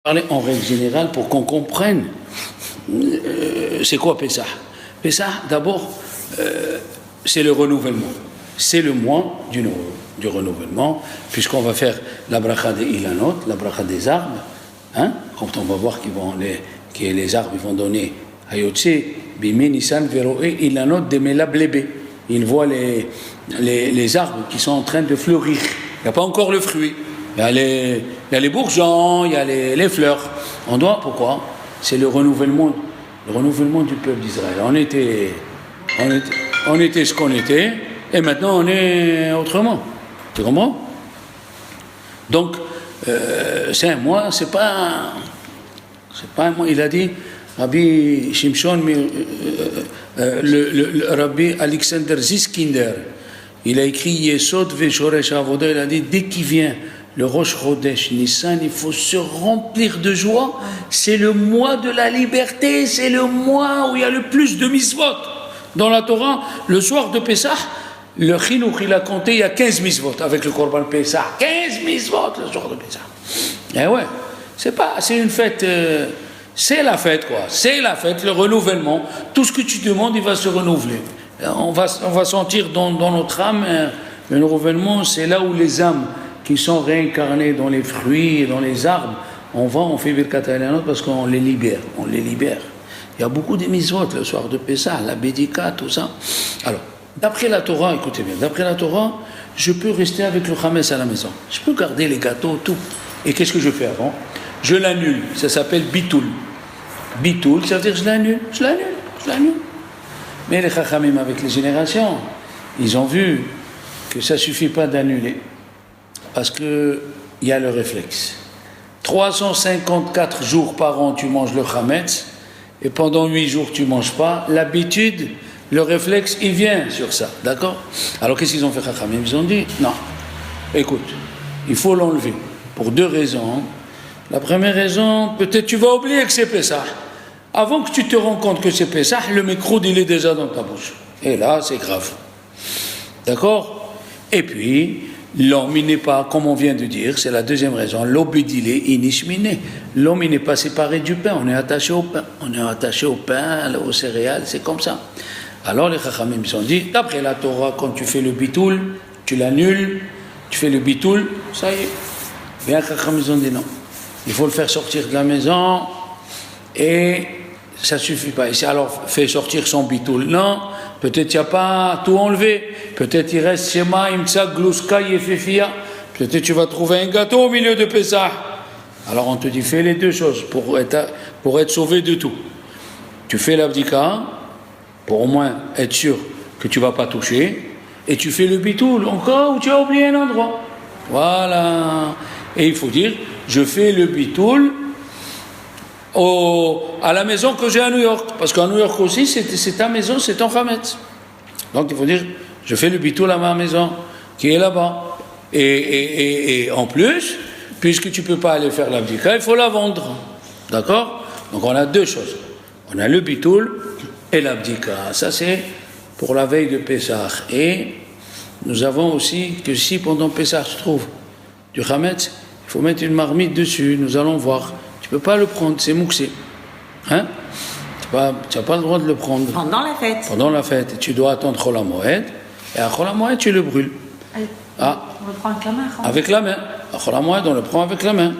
Parler en règle générale pour qu'on comprenne c'est quoi Pessah. Pessah, d'abord, c'est le renouvellement. C'est le mois du renouvellement, puisqu'on va faire la bracha des ilanot, la bracha des arbres, hein, quand on va voir que les arbres vont donner Hayotse, Bimé, Nissan, Veroé, ilanot, Demela, Blébé. Ils voient les arbres qui sont en train de fleurir. Il n'y a pas encore le fruit. Il y a les bourgeons, il y a les fleurs. Pourquoi? C'est le renouvellement du peuple d'Israël. On était ce qu'on était, et maintenant on est autrement. Tu comprends? Donc, c'est un mois, c'est pas un mois. Il a dit, Rabbi Shimshon, le Rabbi Alexander Ziskinder, il a écrit Yesod Veshoresh Avoda, il a dit, dès qu'il vient le Rosh Chodesh Nissan, il faut se remplir de joie. C'est le mois de la liberté, c'est le mois où il y a le plus de mitzvot. Dans la Torah, le soir de Pessah, le Chinuch, il a compté, il y a 15 mitzvot avec le Korban Pessah. 15 mitzvot le soir de Pessah. Eh ouais, c'est une fête, c'est la fête quoi. C'est la fête, le renouvellement. Tout ce que tu demandes, il va se renouveler. On va sentir dans notre âme, le renouvellement, c'est là où les âmes qui sont réincarnés dans les fruits et dans les arbres, on fait Birkat Hayanot parce qu'on les libère, Il y a beaucoup de mitzvot le soir de Pessah, la Bédika, tout ça. Alors, d'après la Torah, écoutez bien, d'après la Torah, je peux rester avec le Hametz à la maison. Je peux garder les gâteaux, tout. Et qu'est-ce que je fais avant? Je l'annule, ça s'appelle Bitoul. Bitoul, ça veut dire je l'annule. Mais les Chachamim, avec les générations, ils ont vu que ça ne suffit pas d'annuler. Parce qu'il y a le réflexe. 354 jours par an, tu manges le chametz, et pendant 8 jours, tu ne manges pas. L'habitude, le réflexe, il vient sur ça, d'accord? Alors, qu'est-ce qu'ils ont fait, Chachamim? Ils ont dit, non, écoute, il faut l'enlever, pour 2 raisons. La première raison, peut-être tu vas oublier que c'est Pessah. Avant que tu te rends compte que c'est Pessah, le micro, il est déjà dans ta bouche. Et là, c'est grave. D'accord? Et puis, l'homme, il n'est pas, comme on vient de dire, c'est la deuxième raison, l'obédilé inishminé. L'homme, il n'est pas séparé du pain, on est attaché au pain. On est attaché au pain, aux céréales, c'est comme ça. Alors les Chachamim ils ont dit, d'après la Torah, quand tu fais le bitoul, tu l'annules, tu fais le bitoul, ça y est. Bien, les Chachamim ils ont dit non. Il faut le faire sortir de la maison, et ça ne suffit pas. Et alors, fais sortir son bitoul. Non, peut-être il n'y a pas tout enlevé. Peut-être il reste Shema, Imtsa, Glouska, Yefefia. Peut-être tu vas trouver un gâteau au milieu de Pessah. Alors on te dit, fais les 2 choses pour être sauvé de tout. Tu fais l'abdika, pour au moins être sûr que tu ne vas pas toucher, et tu fais le bitoul, encore où tu as oublié un endroit. Voilà. Et il faut dire, je fais le bitoul à la maison que j'ai à New York. Parce qu'à New York aussi, c'est ta maison, c'est ton chametz. Donc il faut dire, je fais le bitoul à ma maison, qui est là-bas. Et en plus, puisque tu ne peux pas aller faire l'abdika, il faut la vendre. D'accord? Donc on a 2 choses. On a le bitoul et l'abdika. Ça c'est pour la veille de Pessah. Et nous avons aussi que si pendant Pessah tu trouves du chametz, il faut mettre une marmite dessus. Nous allons voir. Tu ne peux pas le prendre, c'est mouxé. Hein? Tu n'as pas le droit de le prendre. Pendant la fête. Pendant la fête. Et tu dois attendre Chol HaMoed. Et à Chol HaMoed, tu le brûles. On le prend avec la main. Avec la main. À Chol HaMoed, on le prend avec la main.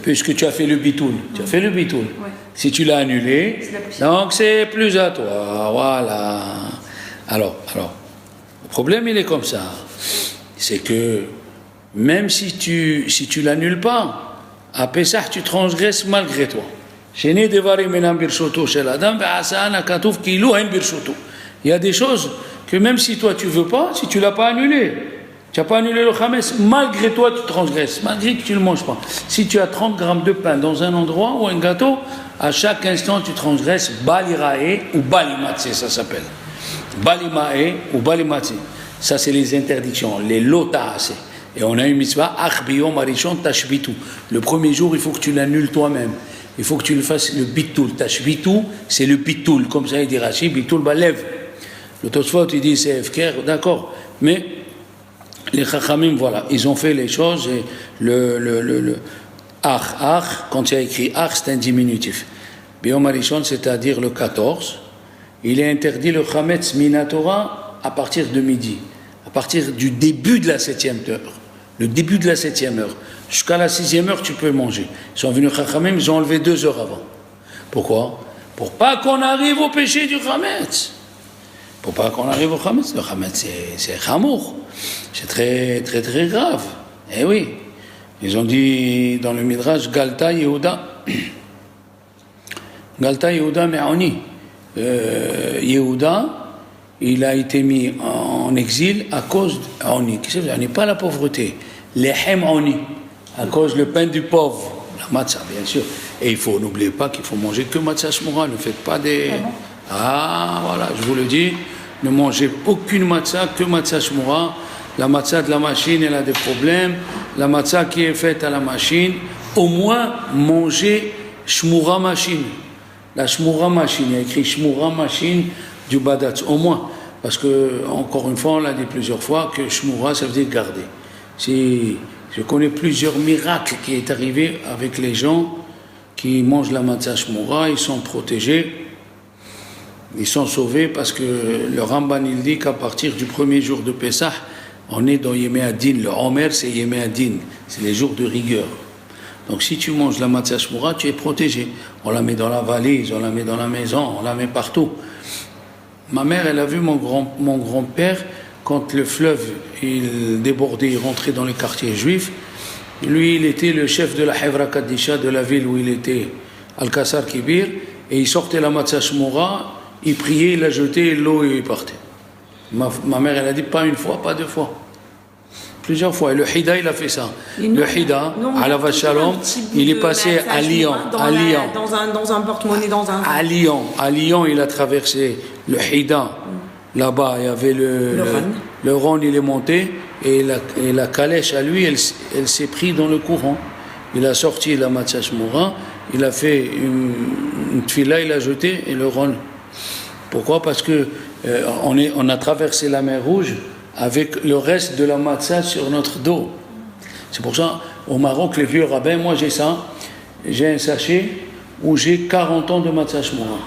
Puisque tu as fait le bitoul. Tu as fait le bitoul. Ouais. Si tu l'as annulé, donc c'est plus à toi. Voilà. Alors, le problème, il est comme ça. C'est que même si tu l'annules pas, à Pessah, tu transgresses malgré toi. Il y a des choses que même si toi tu veux pas, si tu l'as pas annulé, tu n'as pas annulé le chametz, malgré toi tu transgresses, malgré que tu ne le manges pas. Si tu as 30 grammes de pain dans un endroit ou un gâteau, à chaque instant tu transgresses balirae ou balimatse, ça s'appelle. Balimae ou balimatse. Ça c'est les interdictions, les lotaase. Et on a une mitzvah, achbiyom arishon tashbitu. Le premier jour, il faut que tu l'annules toi-même. Il faut que tu le fasses le bitoul. Tashbitu, c'est le bitoul. Comme ça, il dit Rashi, bitoul balev. Le Tosfot, il dit c'est efker, d'accord. Mais les Chachamim, voilà, ils ont fait les choses et quand il y a écrit ach, c'est un diminutif. Biyom Harishon, c'est-à-dire le 14, il est interdit le chametz minatora à partir de midi, à partir du début de la 7e heure. Le début de la 7e heure. Jusqu'à la 6e heure, tu peux manger. Ils sont venus chachamim, ils ont enlevé 2 heures avant. Pourquoi? Pour pas qu'on arrive au péché du chametz. Pour pas qu'on arrive au chametz. Le chametz, c'est chamour. C'est très, très, très grave. Eh oui. Ils ont dit dans le Midrash, Galta Yehuda. Galta Yehuda Me'oni. Yehuda, il a été mis en exil à cause d'Oni. Qu'est-ce que ça veut dire? Pas la pauvreté. Lehem Oni. À cause du pain du pauvre. La matzah, bien sûr. Et il faut, n'oubliez pas qu'il faut manger que matzah shmura. Ne faites pas des... Ah, voilà, je vous le dis. Ne mangez aucune matzah, que matzah shmura. La matzah de la machine, elle a des problèmes. La matzah qui est faite à la machine, au moins mangez shmura machine. La shmura machine, il y a écrit shmura machine du badatz, au moins. Parce que, encore une fois, on l'a dit plusieurs fois, que shmura, ça veut dire garder. Si je connais plusieurs miracles qui est arrivé avec les gens qui mangent la matzah shmura, ils sont protégés, ils sont sauvés parce que le Ramban il dit qu'à partir du premier jour de Pessah, on est dans Yemé Adin. Le Omer, c'est Yemé Adin, c'est les jours de rigueur. Donc si tu manges la matzah shmura, tu es protégé. On la met dans la valise, on la met dans la maison, on la met partout. Ma mère, elle a vu mon grand-père, quand le fleuve il débordait, il rentrait dans les quartiers juifs. Lui, il était le chef de la Hevra Kaddisha de la ville où il était, Al-Kassar Kibir, et il sortait la matzah shmura, il priait, il la jetait, l'eau et il partait. Ma mère, elle a dit pas une fois, pas 2 fois. Plusieurs fois. Et le Hida, il a fait ça. Le Hida, à la Vache Shalom, il est passé à Lyon. À Lyon. Dans un porte-monnaie, dans un... À Lyon. À Lyon, il a traversé le Hida. Là-bas, il y avait le Rhône, il est monté. Et la calèche, à lui, elle s'est prise dans le courant. Il a sorti la matzah shmura. Il a fait une tfila, il a jeté. Et le Rhône. Pourquoi? Parce que on a traversé la mer Rouge avec le reste de la matzah sur notre dos. C'est pour ça, au Maroc, les vieux rabbins, moi j'ai ça, j'ai un sachet où j'ai 40 ans de matzah shmura.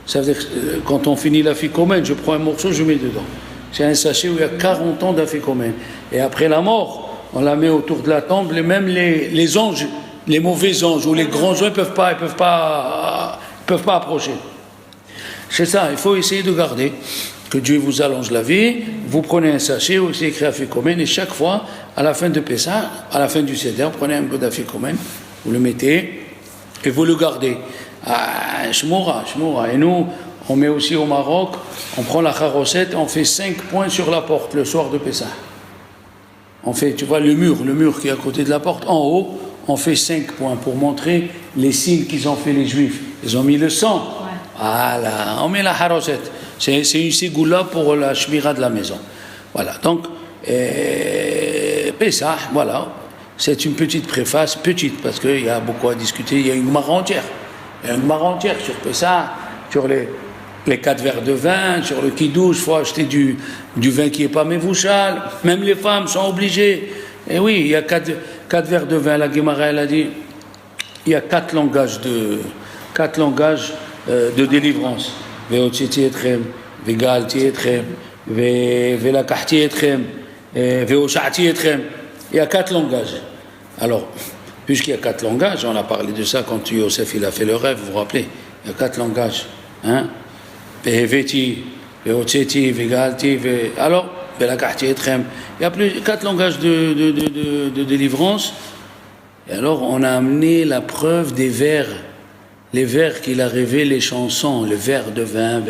Ça veut dire que quand on finit la ficomène, je prends un morceau, je mets dedans. C'est un sachet où il y a 40 ans d'aficomène. Et après la mort, on la met autour de la tombe, même les anges, les mauvais anges ou les grands anges, ils peuvent pas approcher. C'est ça, il faut essayer de garder. Que Dieu vous allonge la vie, vous prenez un sachet où c'est écrit Afikomen, et chaque fois, à la fin de Pessah, à la fin du Seder, prenez un peu d'Afikomen, vous le mettez, et vous le gardez. Shmura. Et nous, on met aussi au Maroc, on prend la charosette, on fait 5 points sur la porte le soir de Pessah. On fait, tu vois, le mur qui est à côté de la porte, en haut, on fait 5 points pour montrer les signes qu'ils ont fait les Juifs. Ils ont mis le sang. Voilà, on met la charosette. C'est une ségoula pour la shmira de la maison. Voilà, donc, Pessah, voilà, c'est une petite préface, petite, parce qu'il y a beaucoup à discuter, il y a une Gemara entière. Il y a une Gemara entière sur Pessah, sur les 4 verres de vin, sur le kidouche, il faut acheter du vin qui n'est pas mévouchal, même les femmes sont obligées. Et oui, il y a 4 verres de vin, la Gemara, elle a dit, il y a 4 langages de délivrance. והוצאתי אתכם, וגאלתי אתכם, ולקחתי אתכם, והושעתי אתכם. Il y a 4 langages. Alors, puisqu'il y a 4 langages, on a parlé de ça quand Yosef il a fait le rêve, vous vous rappelez? Il y a 4 langages. Hein? והבאתי, והוצאתי, וגאלתי, alors, ולקחתי אתכם. Il y a 4 langages de délivrance. Et alors, on a amené la preuve des vers. Les vers qu'il a rêvé, les chansons, le verre de vin.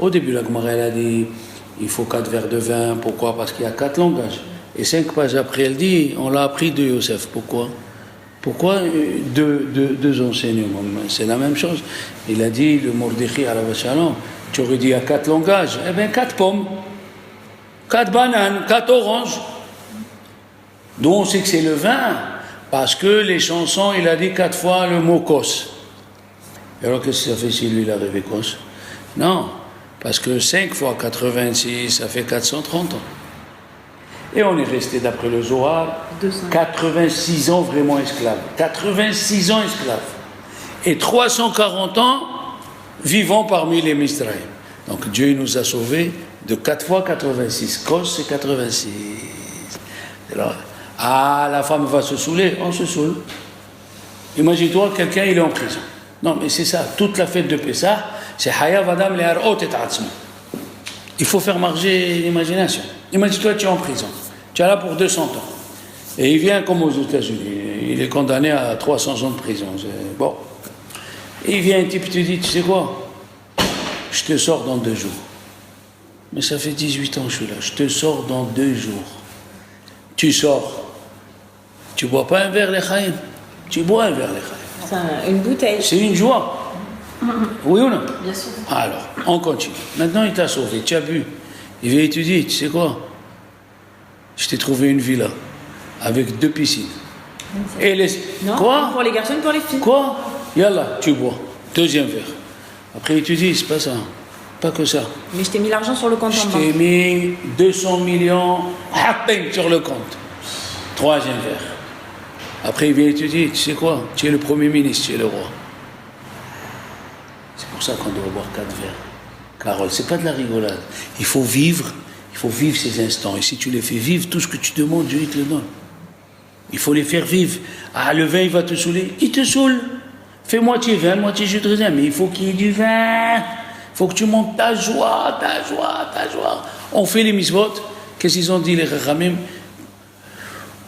Au début, la Gemara elle a dit, il faut 4 verres de vin. Pourquoi? Parce qu'il y a 4 langages. Et 5 pages après, elle dit, on l'a appris de Yosef. Pourquoi 2 enseignements? C'est la même chose. Il a dit, le Mordechai à la Vachalon, tu aurais dit, il y a 4 langages. Eh bien, 4 pommes, 4 bananes, 4 oranges. D'où on sait que c'est le vin? Parce que les chansons, il a dit 4 fois le mot kos. Et alors, qu'est-ce que ça fait si lui, il a rêvé kos? Non, parce que 5 fois 86, ça fait 430 ans. Et on est resté, d'après le Zohar, 86 ans vraiment esclaves. 86 ans esclaves. Et 340 ans vivant parmi les Misraïm. Donc Dieu nous a sauvés de 4 fois 86. Kos, c'est 86. Alors, la femme va se saouler, on se saoule. Imagine-toi, quelqu'un, il est en prison. Non, mais c'est ça, toute la fête de Pessah, c'est Hayav Adam Le'ar'ot et Atzmo. Il faut faire marcher l'imagination. Imagine-toi, tu es en prison. Tu es là pour 200 ans. Et il vient comme aux États-Unis. Il est condamné à 300 ans de prison. Bon. Et il vient un type et te dit, tu sais quoi? Je te sors dans 2 jours. Mais ça fait 18 ans que je suis là. Je te sors dans 2 jours. Tu sors. Tu bois pas un verre l'Echaim. Tu bois un verre l'Echaim. C'est une bouteille. C'est une joie. Oui ou non? Bien sûr. Alors, on continue. Maintenant, il t'a sauvé. Tu as bu. Il vient et te dit, tu sais quoi? Je t'ai trouvé une villa avec 2 piscines. Et les... Non, quoi? pour les garçons et pour les filles. Quoi? Yallah, tu bois. 2e verre. Après, il te dit, c'est pas ça. Pas que ça. Mais je t'ai mis l'argent sur le compte en Je banque. t'ai mis 200 millions sur le compte. 3e verre. Après, il vient et te dit, tu sais quoi? Tu es le Premier ministre, tu es le roi. C'est pour ça qu'on doit boire 4 verres. Carole, c'est pas de la rigolade. Il faut vivre ces instants. Et si tu les fais vivre, tout ce que tu demandes, Dieu il te le donne. Il faut les faire vivre. Ah, le vin, il va te saouler. Il te saoule. Fais moitié vin, moitié jus de raisin. Mais il faut qu'il y ait du vin. Il faut que tu montes ta joie. On fait les misvot. Qu'est-ce qu'ils ont dit, les Chachamim?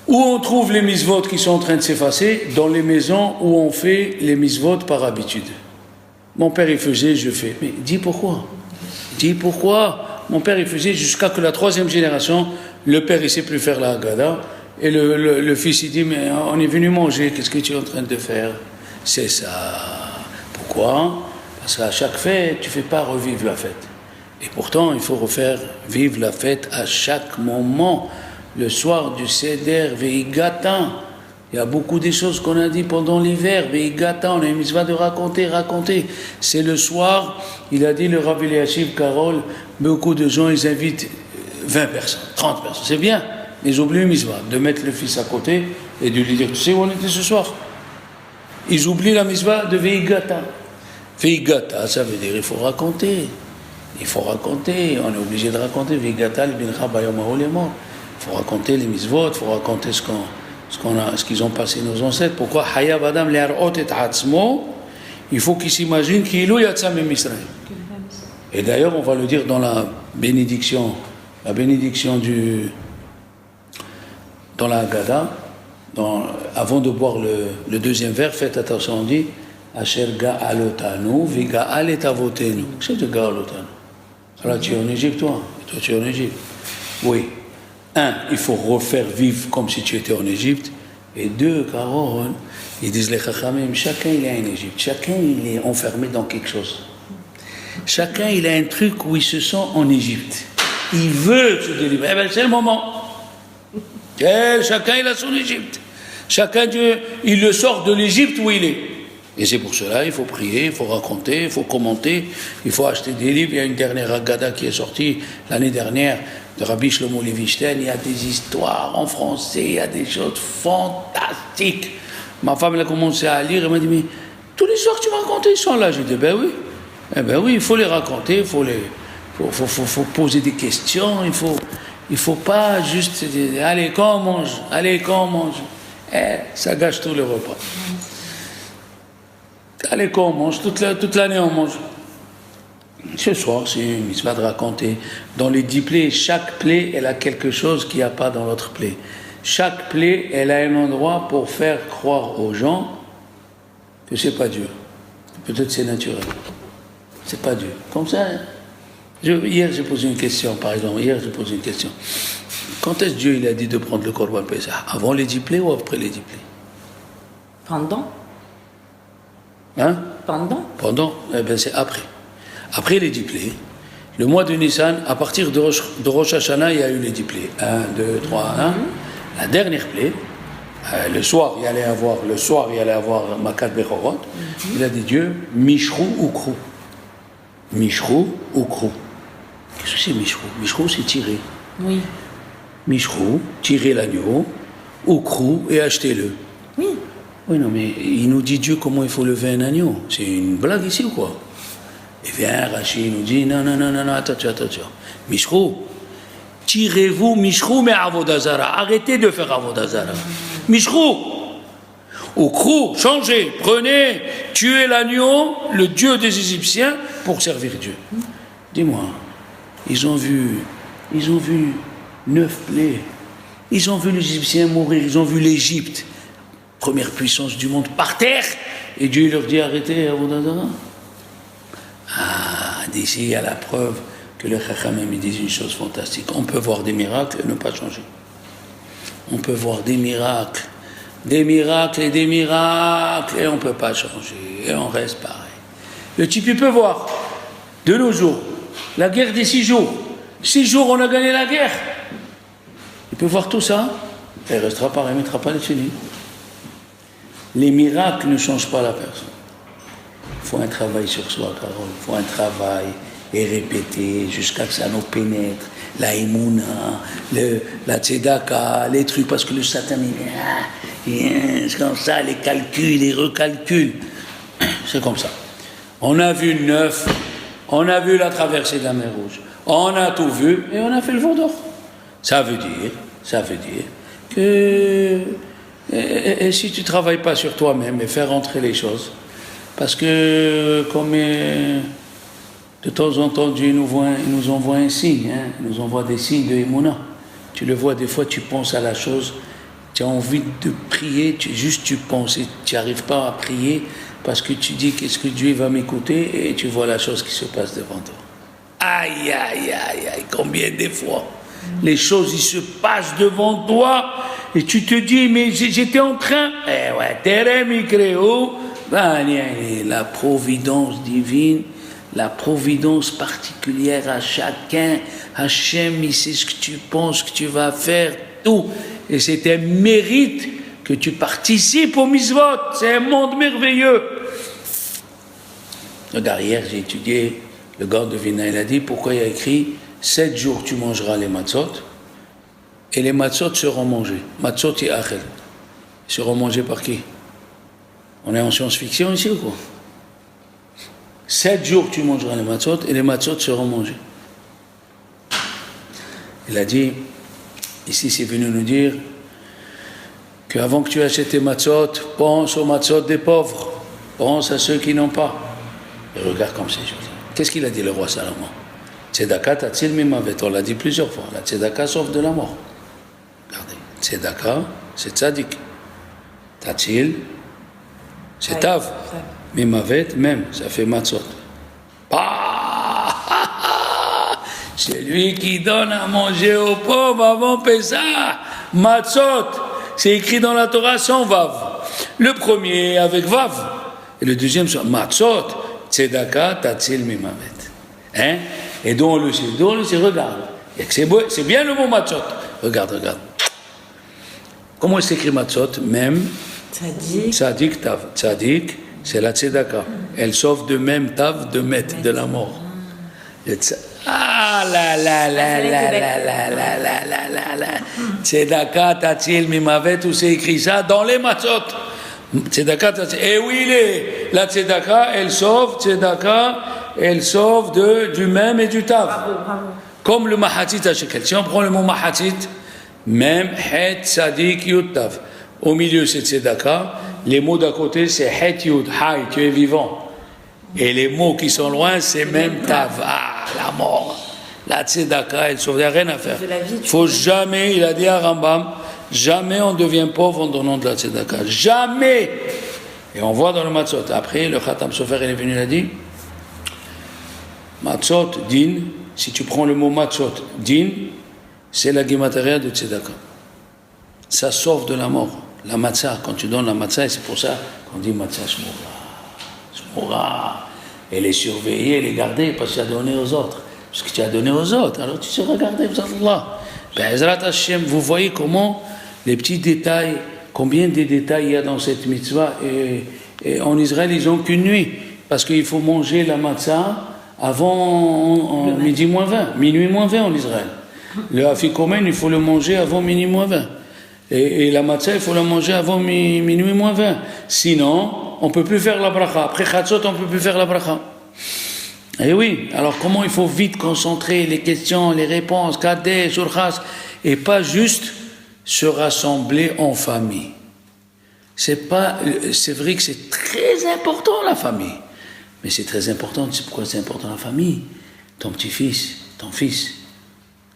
Où on trouve les misvot qui sont en train de s'effacer? Dans les maisons où on fait les misvot par habitude. Mon père, il faisait, je fais. Mais dis pourquoi? Dis pourquoi? Mon père, il faisait jusqu'à que la 3e génération, le père, il ne sait plus faire la Haggadah. Et le fils, il dit, mais on est venu manger, qu'est-ce que tu es en train de faire? C'est ça. Pourquoi? Parce qu'à chaque fête, tu ne fais pas revivre la fête. Et pourtant, il faut refaire vivre la fête à chaque moment. Le soir du Seder, Veigata. Il y a beaucoup de choses qu'on a dit pendant l'hiver. Veigata, on a une mitzvah de raconter. C'est le soir, il a dit le Rabbi Eliashiv Karol, beaucoup de gens, ils invitent 20 personnes, 30 personnes. C'est bien, mais ils oublient une mitzvah, de mettre le fils à côté et de lui dire, tu sais où on était ce soir? Ils oublient la mitzvah de Veigata. Veigata, ça veut dire il faut raconter. Il faut raconter, on est obligé de raconter. Veigata, le bincha bayom ha'olemot. Il faut raconter les mitzvot, il faut raconter ce qu'ils ont passé nos ancêtres. Pourquoi Hayav Adam le'ar'ot et atzmo? Il faut qu'ils s'imaginent qu'il y a tzam et Misraïm. Et d'ailleurs, on va le dire dans la bénédiction dans la Haggadah, avant de boire le 2e verre, faites attention, on dit Asher ga'alotanu v'ga'al et avotenu. C'est de ga'alotanu. Alors tu es en Égypte, toi, et toi tu es en Égypte. Oui. 1, il faut refaire vivre comme si tu étais en Égypte. Et 2, Carole, ils disent les Chachamim, chacun il est en Égypte, chacun il est enfermé dans quelque chose. Chacun il a un truc où il se sent en Égypte. Il veut se délivrer. Eh bien, c'est le moment. Chacun il a son Égypte. Chacun, Dieu, il le sort de l'Égypte où il est. Et c'est pour cela, il faut prier, il faut raconter, il faut commenter, il faut acheter des livres. Il y a une dernière Haggadah qui est sortie l'année dernière de Rabbi Shlomo Levi-Stein. Il y a des histoires en français, il y a des choses fantastiques. Ma femme, elle a commencé à lire, elle m'a dit, mais tous les soirs que tu m'as raconté, ils sont là. J'ai dit, ben oui. Eh ben oui, il faut les raconter, il faut poser des questions, il faut pas juste dire, allez, quand on mange, ça gâche tout le repas. Allez, quand on mange, toute l'année on mange. Ce soir, c'est une mitzvah de raconter. Dans les 10 plaies, chaque plaie, elle a quelque chose qu'il n'y a pas dans l'autre plaie. Chaque plaie, elle a un endroit pour faire croire aux gens que c'est pas Dieu. Peut-être c'est naturel. C'est pas Dieu. Comme ça, hier j'ai posé une question, par exemple. Quand est-ce que Dieu il a dit de prendre le Korban Pessah? Avant les 10 plaies ou après les 10 plaies? Pendant. Hein? Pendant. Eh bien c'est après. Après les 10 plaies, le mois de Nissan, à partir de Rosh Hashanah, il y a eu les 10 plaies. 1, 2, 3, 1. La dernière plaie, le soir, il y allait avoir Makat Bechorot. Il a dit Dieu, Mishrou ou Krou. Mishrou ou Krou. Qu'est-ce que c'est Mishrou? Mishrou, c'est tirer. Oui. Mishrou, tirez l'agneau, oukrou et achetez-le. Oui. Oui, non, mais il nous dit Dieu comment il faut lever un agneau. C'est une blague ici ou quoi? Et vient Rachid, il nous dit non, attention. Mishrou, tirez-vous, Mishrou, mais Avodazara. Arrêtez de faire Avodazara. Mishrou, oukrou, changez, prenez, tuez l'agneau, le Dieu des Égyptiens, pour servir Dieu. Dis-moi, ils ont vu 9 plaies. Ils ont vu les Égyptiens mourir, ils ont vu l'Égypte, première puissance du monde, par terre. Et Dieu leur dit arrêtez Avodazara. Ah, d'ici il y a la preuve que le Chachamim disent une chose fantastique. On peut voir des miracles et ne pas changer. On peut voir des miracles et on ne peut pas changer. Et on reste pareil. Le type, il peut voir, de nos jours, la guerre des 6 jours. 6 jours, on a gagné la guerre. Il peut voir tout ça, et il restera pareil, il ne mettra pas les chenilles. Les miracles ne changent pas la personne. Il faut un travail sur soi, Carole. Il faut un travail et répéter jusqu'à que ça nous pénètre. La émouna, la tzedaka, les trucs, parce que le Satan, il vient comme ça, les calculs, les recalculs. C'est comme ça. On a vu 9, on a vu la traversée de la mer Rouge, on a tout vu et on a fait le veau d'or. Ça veut dire que et si tu ne travailles pas sur toi-même et faire rentrer les choses, parce que comme de temps en temps Dieu nous envoie un signe, il nous envoie des signes de Emouna. Tu le vois, des fois tu penses à la chose, tu as envie de prier, tu penses et tu n'arrives pas à prier parce que tu dis qu'est-ce que Dieu va m'écouter et tu vois la chose qui se passe devant toi. Aïe, combien de fois les choses, ils se passent devant toi et tu te dis, mais j'étais en train. La providence divine, la providence particulière à chacun. Hachem, il sait ce que tu penses que tu vas faire, tout. Et c'est un mérite que tu participes au mitzvot. C'est un monde merveilleux. Regarde, hier, j'ai étudié, le gars de Vina, il a dit, pourquoi il a écrit 7 jours tu mangeras les matzot, et les matzot seront mangés. Matzot et achel. Ils seront mangés par qui? On est en science-fiction ici ou quoi? 7 jours tu mangeras les matzot, et les matzot seront mangés. Il a dit, ici c'est venu nous dire, qu'avant que tu achètes tes matzot, pense aux matzot des pauvres, pense à ceux qui n'ont pas. Et regarde comme c'est joli. Qu'est-ce qu'il a dit le roi Salomon? Tzedaka tatzil mimavet, on l'a dit plusieurs fois. La tzedaka sauve de la mort. Regardez, tzedaka, c'est tzadik. Tatzil, c'est tav. Mimavet, même, ça fait matzot. C'est lui qui donne à manger aux pauvres avant Pessah. Matzot, c'est écrit dans la Torah sans vav. Le premier avec vav. Et le deuxième, matzot, tzedaka tatzil mimavet. Et donc on le sait, regarde. C'est bien le mot matzot. Regarde. Comment il s'écrit matzot? Même. Tzadik, tav. Tzadik, c'est la tzedaka. Elle sauve de même tav, de met, de la mort. Ah là. Tzedaka tatzil mimavet, où c'est écrit ça? Dans les matzot. Tzedaka tatzil. Et oui, la tzedaka, elle sauve, elle sauve du même et du tav. Bravo. Comme le mahatit à shekel. Si on prend le mot mahatit, même het tzadik yud tav. Au milieu c'est tzedaka. Les mots d'à côté c'est het yud, hay, tu es vivant. Et les mots qui sont loin c'est même tav. Ah, la mort. La tzedaka, elle sauve, il n'y a rien à faire. Faut jamais, il a dit à Rambam, jamais on devient pauvre en donnant de la tzedaka. Jamais. Et on voit dans le matzot. Après, le Khatam Sofer, il est venu, il a dit, matzot, din, si tu prends le mot matzot, din, c'est la guémataria de tzedaka. Ça sauve de la mort. La matzah, quand tu donnes la matzah, et c'est pour ça qu'on dit matzah shmura. Elle est surveillée, elle est gardée, parce que tu as donné aux autres. Parce que tu as donné aux autres, alors tu seras gardé, vous voyez comment les petits détails, combien de détails il y a dans cette mitzvah, et en Israël, ils n'ont qu'une nuit, parce qu'il faut manger la matzah avant midi moins 20, minuit moins 20 en Israël. Le afikomen, il faut le manger avant minuit moins 20. Et la matzah, il faut la manger avant minuit moins 20. Sinon, on ne peut plus faire la bracha. Après Chatzot, on ne peut plus faire la bracha. Et oui, alors comment il faut vite concentrer les questions, les réponses, Kadesh, Urchas, et pas juste se rassembler en famille. C'est vrai que c'est très important la famille. Mais c'est très important, c'est pourquoi c'est important la famille. Ton petit-fils, ton fils,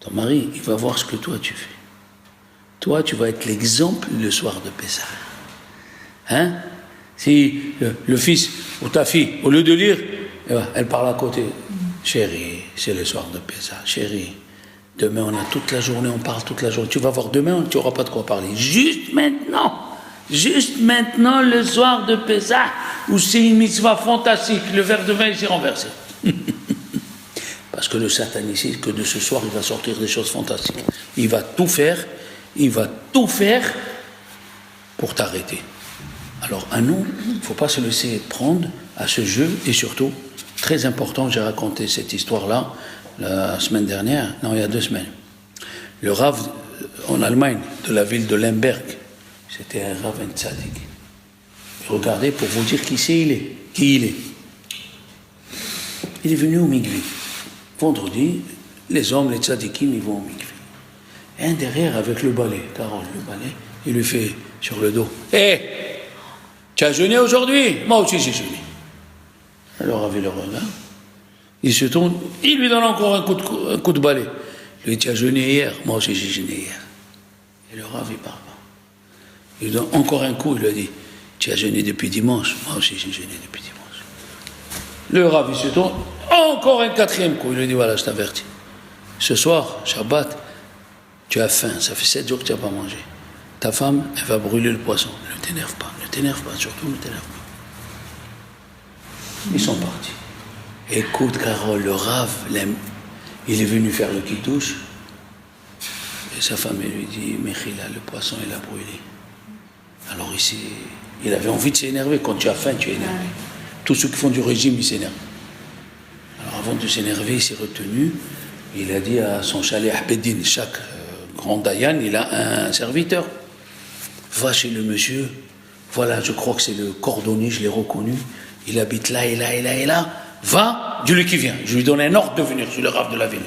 ton mari, il va voir ce que toi tu fais. Toi, tu vas être l'exemple le soir de Pessah. Hein? Si le fils ou ta fille, au lieu de lire, elle parle à côté. Chérie, c'est le soir de Pessah. Chérie, demain on a toute la journée, on parle toute la journée. Tu vas voir demain, tu n'auras pas de quoi parler. Juste maintenant, le soir de Pessah, où c'est une mitzvah fantastique, le verre de vin il s'est renversé. Parce que le Satan ici, que de ce soir, il va sortir des choses fantastiques. Il va tout faire pour t'arrêter. Alors, à nous, il ne faut pas se laisser prendre à ce jeu, et surtout, très important, j'ai raconté cette histoire-là la semaine dernière, non, il y a 2 semaines. Le Rav en Allemagne, de la ville de Lemberg, c'était un Rav en Tzadik. Regardez pour vous dire qui il est. Il est venu au Mikvé. Vendredi, les hommes, les tzadikim, ils vont au Mikvé. Un derrière avec le balai, Carole, le balai, il lui fait sur le dos. Hé, tu as jeûné aujourd'hui? Moi aussi j'ai jeûné. Alors avec le regard, il se tourne, il lui donne encore un coup de balai. Il dit, tu as jeûné hier? Moi aussi j'ai jeûné hier. Et le Rav, il part pas. Il lui donne encore un coup, il lui a dit, tu as jeûné depuis dimanche? Moi aussi j'ai jeûné depuis dimanche. Le Rav, il se tourne, encore un 4e coup. Il lui dit, voilà, je t'avertis. Ce soir, Shabbat, tu as faim, ça fait 7 jours que tu n'as pas mangé. Ta femme, elle va brûler le poisson. Ne t'énerve pas, surtout ne t'énerve pas. Ils sont partis. Écoute, Carole, le Rav, il est venu faire le kiddush. Et sa femme, elle lui dit, Mechila, le poisson, il a brûlé. Alors il avait envie de s'énerver. Quand tu as faim, tu es énervé. Tous ceux qui font du régime, ils s'énervent. Alors avant de s'énerver, il s'est retenu. Il a dit à son chalet Ahbeddin, chaque grand dayan, il a un serviteur. Va chez le monsieur. Voilà, je crois que c'est le cordonnier, je l'ai reconnu. Il habite là et là et là et là. Va, dis-lui qui vient. Je lui donne un ordre de venir, je suis le Rav de la ville.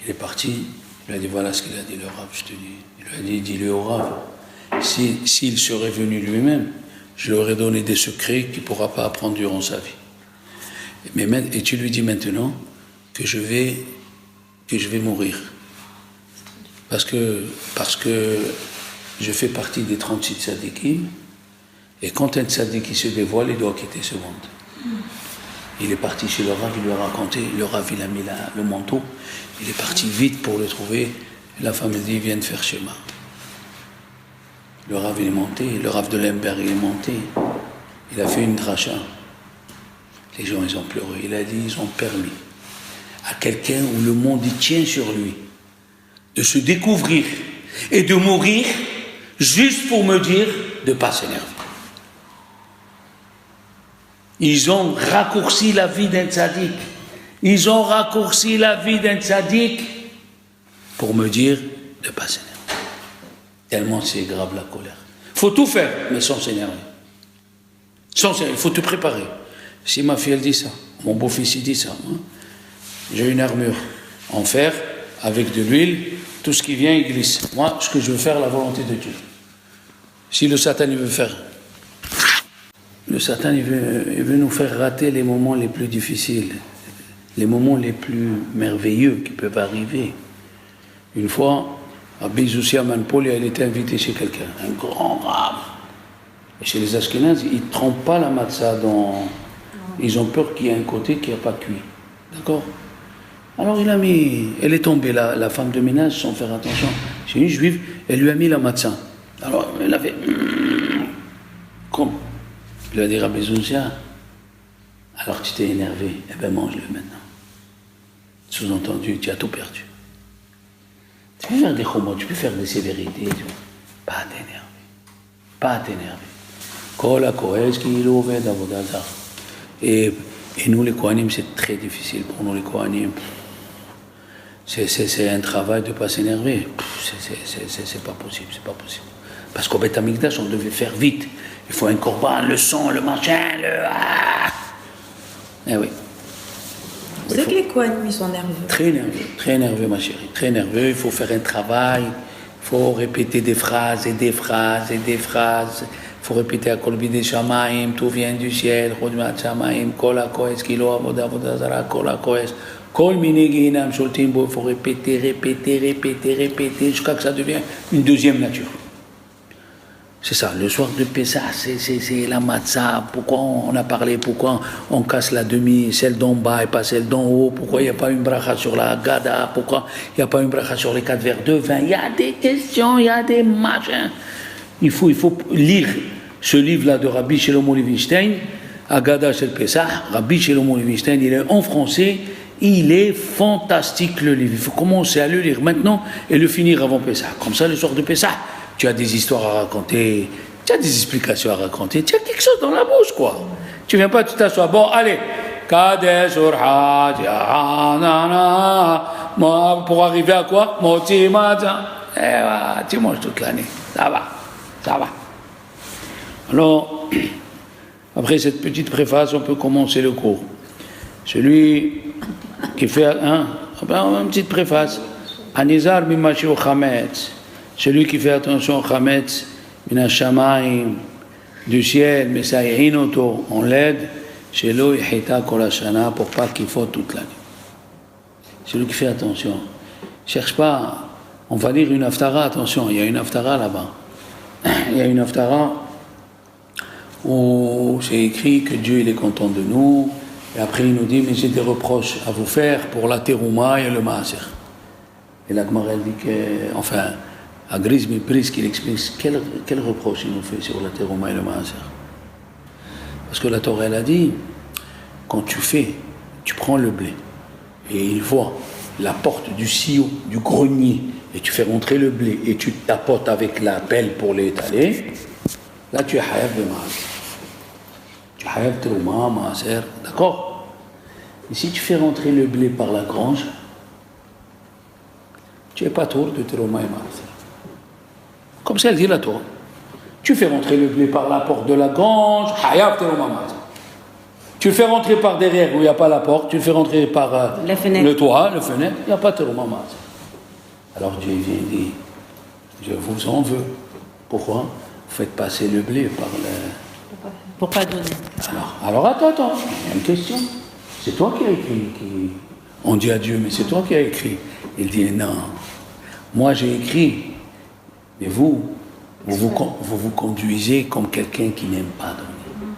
Il est parti. Il lui a dit, voilà ce qu'il a dit le Rav, je te dis. Il lui a dit, dis-le au Rav. S'il serait venu lui-même, je lui aurais donné des secrets qu'il ne pourra pas apprendre durant sa vie. Et tu lui dis maintenant que je vais mourir. Parce que je fais partie des 36 tzadikim, et quand un tzadik se dévoile, il doit quitter ce monde. Il est parti chez le Rav, il lui a raconté, le Rav il a mis le manteau, il est parti vite pour le trouver, et la femme dit, viens de faire Shema. Le Rav il est monté, le Rav de Lemberg il est monté, il a fait une dracha. Les gens ils ont pleuré, il a dit, ils ont permis à quelqu'un où le monde il tient sur lui, de se découvrir et de mourir juste pour me dire de ne pas s'énerver. Ils ont raccourci la vie d'un tzaddik. Ils ont raccourci la vie d'un tzaddik pour me dire de ne pas s'énerver. Tellement c'est grave la colère. Il faut tout faire, mais sans s'énerver. Il faut te préparer. Si ma fille elle dit ça, mon beau-fils il dit ça, hein, j'ai une armure en fer avec de l'huile, tout ce qui vient il glisse. Moi, ce que je veux faire, la volonté de Dieu. Si le Satan il veut faire, le Satan il veut nous faire rater les moments les plus difficiles, les moments les plus merveilleux qui peuvent arriver. Une fois, Rabbi Zoussia Manpoli, elle était invitée chez quelqu'un, un grand rave. Et chez les Ashkénazes, ils ne trempent pas la matzah dans... Ils ont peur qu'il y ait un côté qui n'a pas cuit. D'accord? Alors elle est tombée, la femme de ménage, sans faire attention. C'est une juive, elle lui a mis la matzah. Alors elle avait... Comme? Il lui a dit, Rabbi Zoussia, alors tu t'es énervé, eh bien mange-le maintenant. Sous-entendu, tu as tout perdu. Tu peux faire des chomot, tu peux faire des sévérités, pas t'énerver. Pas t'énerver. Kol ha-kohez ki'ilu oved avodat zara. Et nous les Kohanim, c'est très difficile pour nous les Kohanim. C'est un travail de ne pas s'énerver. C'est pas possible, c'est pas possible. Parce qu'au Beth Amikdash, on devait faire vite. Il faut un corban, le son, le machin, le... Ah eh oui. Vous savez que les Kohanim, ils sont nerveux. Très nerveux, ma chérie. Très nerveux, il faut faire un travail. Il faut répéter des phrases et des phrases et des phrases. Il faut répéter à Kolbi des Shamaim, tout vient du ciel, Chodmat Shamaim, Kol HaKohes, Kilo Avodah, Avodah Zara, Kol HaKohes, Kol Mine Gehinam, Sholtim Bo. Il faut répéter, jusqu'à que ça devienne une deuxième nature. C'est ça, le soir de Pessah, c'est la matzah. Pourquoi on a parlé, pourquoi on casse la demi, celle d'en bas et pas celle d'en haut, pourquoi il n'y a pas une bracha sur la gada, pourquoi il n'y a pas une bracha sur les 4 verres de vin. Il y a des questions, il y a des machins. Il faut lire ce livre-là de Rabbi Shlomo Levinstein, Agada Shel Pessah. Rabbi Shlomo Levinstein, il est en français, il est fantastique le livre. Il faut commencer à le lire maintenant et le finir avant Pessah. Comme ça, le soir de Pessah, tu as des histoires à raconter, tu as des explications à raconter, tu as quelque chose dans la bouche, quoi. Tu viens pas, tu t'assois, bon, allez, Kadesh Urhad, pour arriver à quoi? Moti Matin. Tu manges toute l'année, ça va. Alors, après cette petite préface, on peut commencer le cours. Celui qui fait, une petite préface, Anizar Mimashi Chametz. Celui qui fait attention au Chametz, Mina Shamaim, du ciel, mais ça Inoto, on l'aide, chez l'eau, Hita Kolashana, pour pas qu'il faut toute l'année. Celui qui fait attention. Cherche pas, on va lire une haftara, attention, il y a une haftara là-bas. Il y a une haftara où c'est écrit que Dieu il est content de nous, et après il nous dit, mais j'ai des reproches à vous faire pour la terouma et le maaser. Et la Gemara dit que, enfin, à Gris Mipris qu'il explique quel reproche il nous fait sur la terouma et le maaser. Parce que la Torah elle a dit, quand tu prends le blé et il voit la porte du sillon, du grenier, et tu fais rentrer le blé et tu tapotes avec la pelle pour l'étaler, là tu es hayav de maaser. Tu es hayav terouma, maaser, d'accord? Et si tu fais rentrer le blé par la grange, tu n'es pas tour de terouma et maaser. Comme ça, elle dit la Torah. Tu fais rentrer le blé par la porte de la grange, hayav terouma maaser. Tu le fais rentrer par derrière où il n'y a pas la porte, tu le fais rentrer par le toit, le fenêtre, il n'y a pas terouma maaser. Alors Dieu vient et dit, je vous en veux. Pourquoi? Vous faites passer le blé par le... Pour pas donner. Alors attends, il y a une question. C'est toi qui as écrit. On dit à Dieu, mais c'est toi qui as écrit. Il dit, non, moi j'ai écrit, mais vous vous conduisez comme quelqu'un qui n'aime pas donner.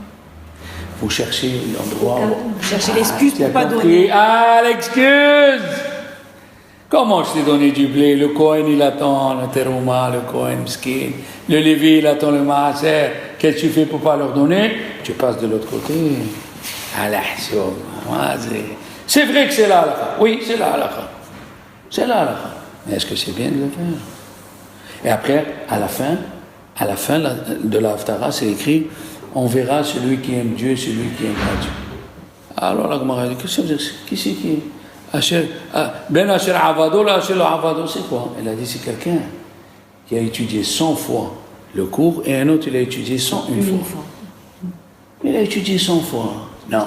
Vous cherchez l'endroit... Vous cherchez l'excuse pour pas donner. Ah, l'excuse! Comment je t'ai donné du blé? Le Kohen il attend le terouma, le Kohen Mskin, le Lévi il attend le maaser. Qu'est-ce que tu fais pour pas leur donner? Tu passes de l'autre côté. C'est vrai que c'est là la fin. Oui, c'est là la fin. C'est là la fin. Mais est-ce que c'est bien de le faire? Et après, à la fin de la Haftara, c'est écrit, on verra celui qui aime Dieu, celui qui aime pas Dieu. Alors la Gemara dit, qu'est-ce que ça veut dire? Qui c'est qui? Ben Asher Avado, la Asher Avado, c'est quoi? Elle a dit, c'est quelqu'un qui a étudié 100 fois le cours et un autre, il a étudié 101 fois. Il a étudié 100 fois. Non,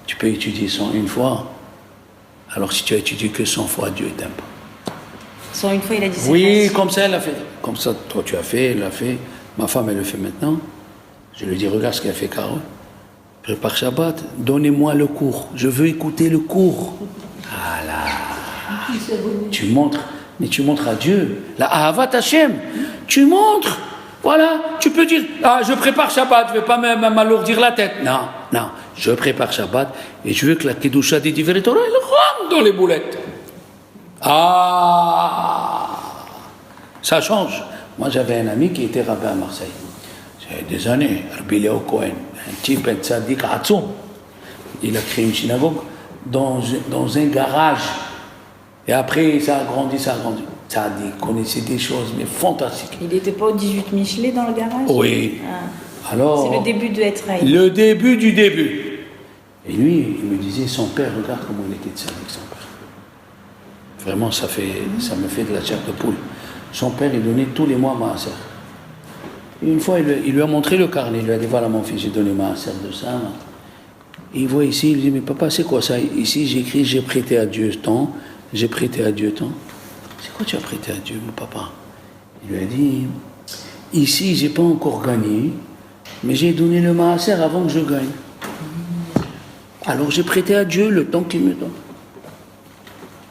tu peux étudier 101 fois. Alors si tu as étudié que 100 fois, Dieu t'aime pas. 101 fois, il a dit ça. Oui, comme ça, elle a fait. Comme ça, toi, tu as fait, elle l'a fait. Ma femme, elle le fait maintenant. Je lui dis, regarde ce qu'elle fait, Caro. Prépare Shabbat, donnez-moi le cours. Je veux écouter le cours. Ah là, tu montres, mais tu montres à Dieu. La Ahavat Hashem, tu montres. Voilà, tu peux dire, je prépare Shabbat, je ne vais pas m'alourdir la tête. Non, je prépare Shabbat et je veux que la Kedusha des Divrei Torah, elle rentre dans les boulettes. Ça change. Moi, j'avais un ami qui était rabbin à Marseille. C'est des années, Rabbi Léo Cohen, un type, un tzaddik atzoum. Il a créé une synagogue dans un garage. Et après, ça a grandi. Tzaddik connaissait des choses, mais fantastiques. Il n'était pas au 18 Michelet dans le garage? Oui. Alors, c'est le début de Etzraï. Le début du début. Et lui, il me disait, son père, regarde comment il était tzaddik, son père. Vraiment, ça me fait de la chair de poule. Son père, il donnait tous les mois maaser. Une fois, il lui a montré le carnet. Il lui a dit, voilà mon fils, j'ai donné maaser de ça. Et il voit ici, il dit, mais papa, c'est quoi ça? Ici, j'ai écrit, j'ai prêté à Dieu tant. J'ai prêté à Dieu tant. C'est quoi tu as prêté à Dieu, mon papa? Il lui a dit, ici, j'ai pas encore gagné, mais j'ai donné le maaser avant que je gagne. Alors j'ai prêté à Dieu le temps qu'il me donne.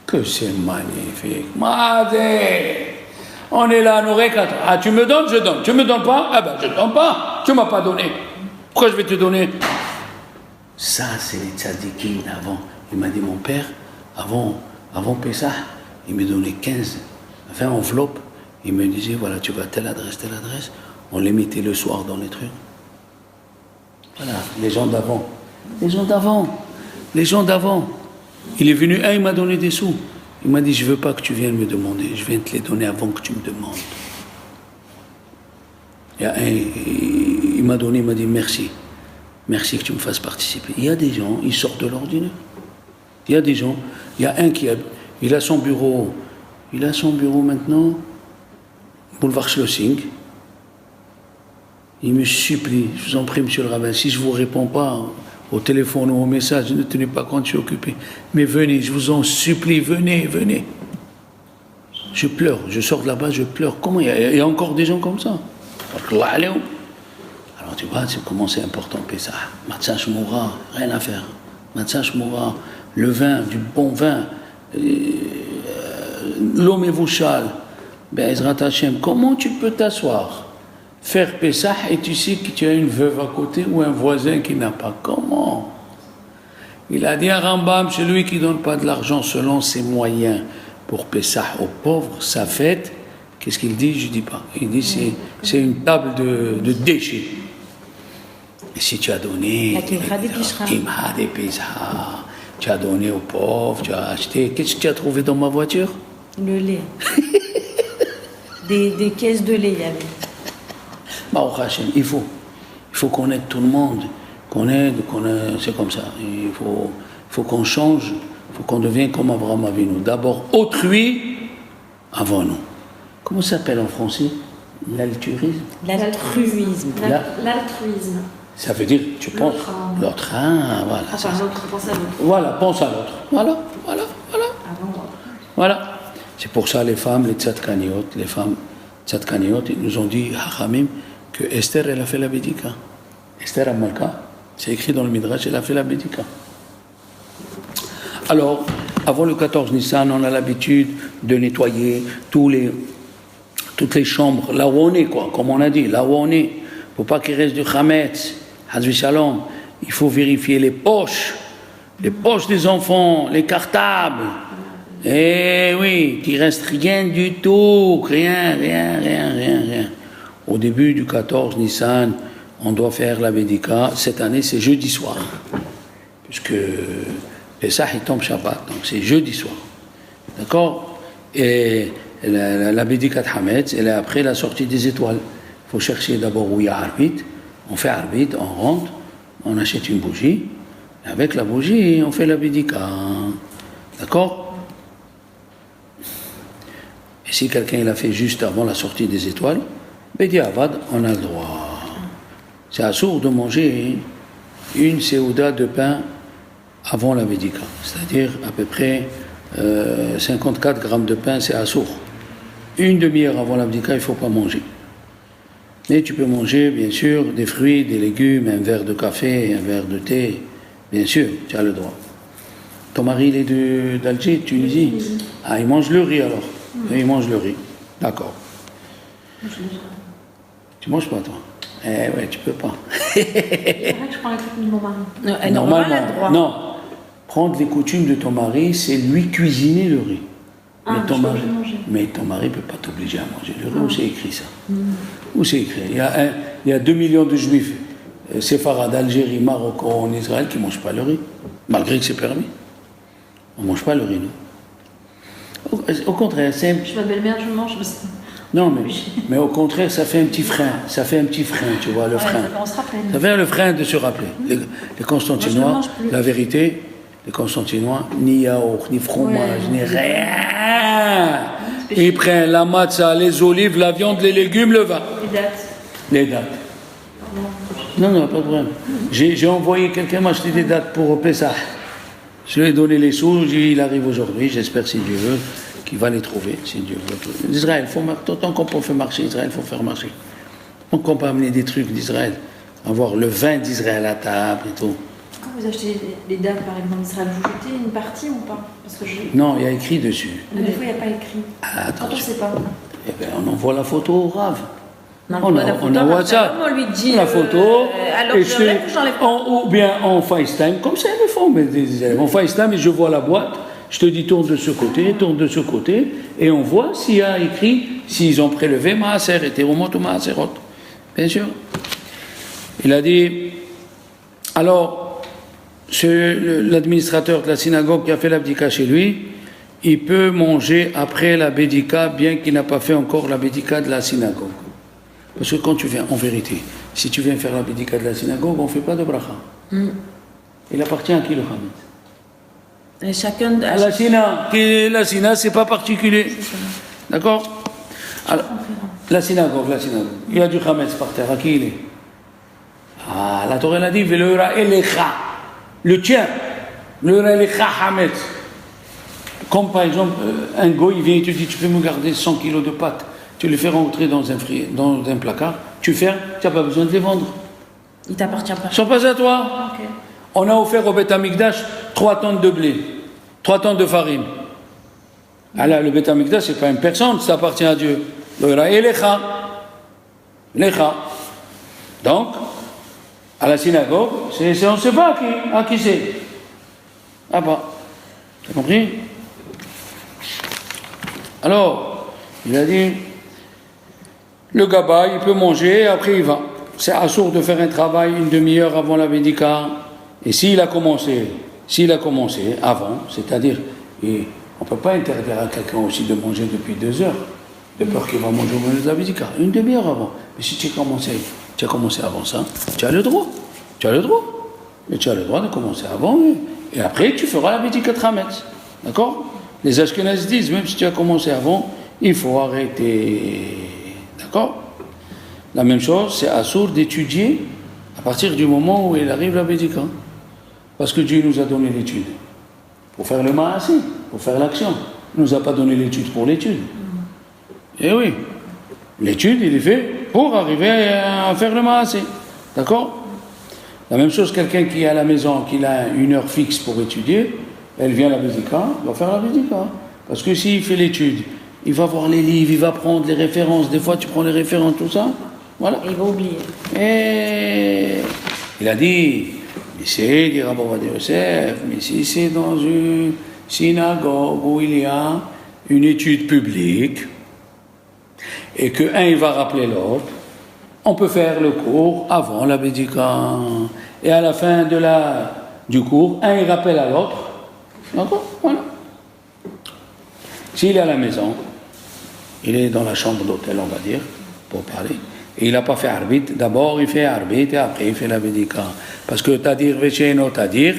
Que c'est magnifique. Madé, on est là, nous récatons. Ah, tu me donnes, je donne. Tu me donnes pas? Ah ben, je donne pas. Tu m'as pas donné. Pourquoi je vais te donner? Ça, c'est les tzadikim d'avant. Il m'a dit, mon père, avant Pessah, il me donnait 20 enveloppes. Il me disait, voilà, tu vas à telle adresse. On les mettait le soir dans les trucs. Voilà, les gens d'avant. Il est venu, il m'a donné des sous. Il m'a dit, je ne veux pas que tu viennes me demander, je viens te les donner avant que tu me demandes. Il m'a donné, il m'a dit, merci que tu me fasses participer. Il y a des gens, ils sortent de l'ordinaire. Il y a des gens, il y a un il a son bureau maintenant, boulevard Schlossing. Il me supplie, je vous en prie, monsieur le rabbin, si je ne vous réponds pas au téléphone ou au message, ne tenez pas compte, je suis occupé. Mais venez, je vous en supplie, venez. Je pleure, je sors de là-bas, je pleure. Comment il y a encore des gens comme ça? Alors tu vois, comment c'est important, Pessah. Matzah Shmoura, rien à faire. Matzah Shmoura, le vin, du bon vin, l'eau mévouchal, Be'ezrat Hashem, comment tu peux t'asseoir? Faire Pessah et tu sais que tu as une veuve à côté ou un voisin qui n'a pas. Comment? Il a dit à Rambam, celui qui ne donne pas de l'argent selon ses moyens pour Pessah aux pauvres, sa fête, qu'est-ce qu'il dit? Je ne dis pas. Il dit c'est une table de déchets. Et si tu as donné, tu as donné aux pauvres, tu as acheté, qu'est-ce que tu as trouvé dans ma voiture? Le lait. des caisses de lait, il y avait. Il faut qu'on aide tout le monde, c'est comme ça. Il faut qu'on change, il faut qu'on devienne comme Abraham Avinu. D'abord autrui avant nous. Comment ça s'appelle en français? L'altruisme. L'altruisme. Ça veut dire, tu penses l'autre. Ah, voilà. Enfin, l'autre, pense à l'autre. Voilà, pense à l'autre. Voilà. C'est pour ça les femmes, les tzadkaniot, ils nous ont dit, Hachamim, que Esther, elle a fait la Bédika. Esther Amalka, c'est écrit dans le Midrash, elle a fait la Bédika. Alors, avant le 14 Nissan, on a l'habitude de nettoyer toutes les chambres, là où on est, comme on a dit, là où on est. Il ne faut pas qu'il reste du Chametz, Hazvi Shalom. Il faut vérifier les poches des enfants, les cartables. Eh oui, qu'il ne reste rien du tout, rien. Au début du 14 Nissan, on doit faire la Bédika. Cette année, c'est jeudi soir. Puisque Pessah, il tombe Shabbat, donc c'est jeudi soir. D'accord? Et la Bédika de Hametz, elle est après la sortie des étoiles. Il faut chercher d'abord où il y a Arbit. On fait Arbit, on rentre, on achète une bougie. Et avec la bougie, on fait la Bédika. D'accord? Et si quelqu'un l'a fait juste avant la sortie des étoiles, Bediavad, on a le droit. C'est assourd de manger une séouda de pain avant la Bédika. C'est-à-dire à peu près 54 grammes de pain, c'est assourd. Une demi-heure avant la Bédika, il ne faut pas manger. Mais tu peux manger, bien sûr, des fruits, des légumes, un verre de café, un verre de thé. Bien sûr, tu as le droit. Ton mari, il est d'Alger, de Tunisie? Ah, il mange le riz alors. Il mange le riz. D'accord. Tu manges pas, toi? Ouais, tu peux pas. C'est vrai que je prends les coutumes de mon mari. Normalement, non. Prendre les coutumes de ton mari, c'est lui cuisiner le riz. Mais ton mari ne peut pas t'obliger à manger le riz. Où c'est écrit ça? Où c'est écrit? Il y a 2 millions de juifs, séfarades d'Algérie, Maroc, en Israël, qui ne mangent pas le riz. Malgré que c'est permis. On ne mange pas le riz, nous. Au contraire, c'est... Je suis ma belle-mère, je mange. Non, mais au contraire, ça fait un petit frein. Ça fait un petit frein, tu vois, le frein. On se rappelle. Ça fait le frein de se rappeler. Les Constantinois, la vérité, les Constantinois, ni yaourt, ni fromage, ni rien. Ils prennent la matzah, les olives, la viande, les légumes, le vin. Les dates. Non, pas de problème. J'ai envoyé quelqu'un m'acheter des dates pour Pessah. Je lui ai donné les sous, il arrive aujourd'hui, j'espère si Dieu veut, qu'il va les trouver, si Dieu veut. Israël, tant qu'on peut faire marcher Israël, il faut faire marcher. Donc on peut amener des trucs d'Israël, avoir le vin d'Israël à table et tout. Quand vous achetez les dates, par exemple, d'Israël, vous jetez une partie ou pas? Parce que Non, il y a écrit dessus. Mais des fois, il n'y a pas écrit. Ah, quand on ne sait pas. Eh bien, on envoie la photo au Rav. Non, on a WhatsApp, on lui dit la photo, alors j'enlève ou bien en FaceTime, comme ça ils le font, mais des élèves. En FaceTime, et je vois la boîte, je te dis tourne de ce côté, et on voit s'il y a écrit, s'ils ont prélevé Maaser et Terumot ou Maaserot. Bien sûr. Il a dit, alors, l'administrateur de la synagogue qui a fait l'abdika chez lui, il peut manger après la bédika, bien qu'il n'a pas fait encore la bédika de la synagogue. Parce que quand tu viens, en vérité, si tu viens faire la bédika de la synagogue, on ne fait pas de bracha. Il appartient à qui le Hametz? Chacun à la Sina, c'est pas particulier. D'accord? Alors, la synagogue. Il y a du Hametz par terre. À qui il est? Ah, la Torah l'a dit, Veloura Elecha. Le tien. Veloura Elecha Hametz. Comme par exemple, un goy, il vient et te dit, tu peux me garder 100 kilos de pâtes. Tu les fais rentrer dans un placard, tu fermes, tu n'as pas besoin de les vendre. Il ne t'appartient pas. Ils ne sont pas à toi. Okay. On a offert au Beth Amikdash 3 tonnes de blé, 3 tonnes de farine. Alors le Beth Amikdash, ce n'est pas une personne, ça appartient à Dieu. Lecha. Donc, à la synagogue, on ne sait pas à qui c'est. Ah bah, tu as compris? Alors, il a dit, le gaba, il peut manger, après il va. C'est assourd de faire un travail une demi-heure avant la bédika. Et s'il a commencé avant, c'est-à-dire, on ne peut pas interdire à quelqu'un aussi de manger depuis 2 heures, de peur qu'il va manger au moment de la bédika, une demi-heure avant. Mais si tu as commencé avant ça, tu as le droit. Mais tu as le droit de commencer avant, et après tu feras la bédika de Hametz. D'accord? Les Ashkenazes disent, même si tu as commencé avant, il faut arrêter. D'accord? La même chose, c'est assourd d'étudier à partir du moment où il arrive la bédika. Parce que Dieu nous a donné l'étude pour faire le ma'asé, pour faire l'action. Il ne nous a pas donné l'étude pour l'étude. Eh oui, l'étude, il est fait pour arriver à faire le ma'asé. D'accord? La même chose, quelqu'un qui est à la maison, qui a une heure fixe pour étudier, elle vient à la bédika, il va faire la bédika. Parce que s'il fait l'étude, il va voir les livres, il va prendre les références. Des fois, tu prends les références, tout ça. Voilà. Et il va oublier. Et il a dit, mais c'est, dit Rabbi Ovadia Yosef, mais si c'est dans une synagogue où il y a une étude publique, et qu'un, il va rappeler l'autre, on peut faire le cours avant la bédika. Et à la fin du cours, un, il rappelle à l'autre. D'accord? Voilà. S'il est à la maison, il est dans la chambre d'hôtel, on va dire, pour parler, et il n'a pas fait arbitre, d'abord il fait arbitre et après il fait la bédika. Parce que Tadir Vecheno Tadir,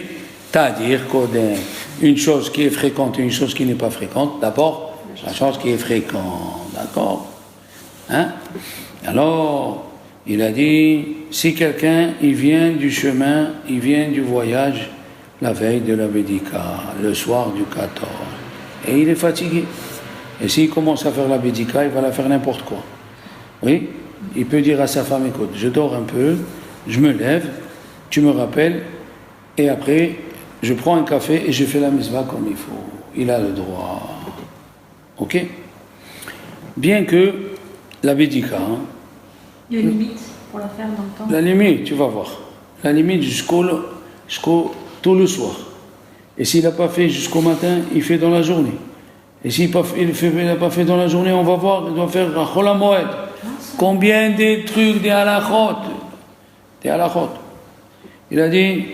Kodem, une chose qui est fréquente et une chose qui n'est pas fréquente, d'abord la chose qui est fréquente, d'accord? Hein? Alors, il a dit, si quelqu'un, il vient du chemin, il vient du voyage, la veille de la bédika, le soir du 14, et il est fatigué. Et s'il commence à faire la bédika, il va la faire n'importe quoi. Oui, il peut dire à sa femme, écoute, je dors un peu, je me lève, tu me rappelles, et après, je prends un café et je fais la misva comme il faut. Il a le droit. Ok? Bien que la bédika... il y a une limite pour la faire dans le temps. La limite, tu vas voir. La limite jusqu'au tout le soir. Et s'il n'a pas fait jusqu'au matin, il fait dans la journée. Et s'il n'a pas fait dans la journée, on va voir, il doit faire Chol HaMoed. Combien de trucs, des halachot. Il a dit,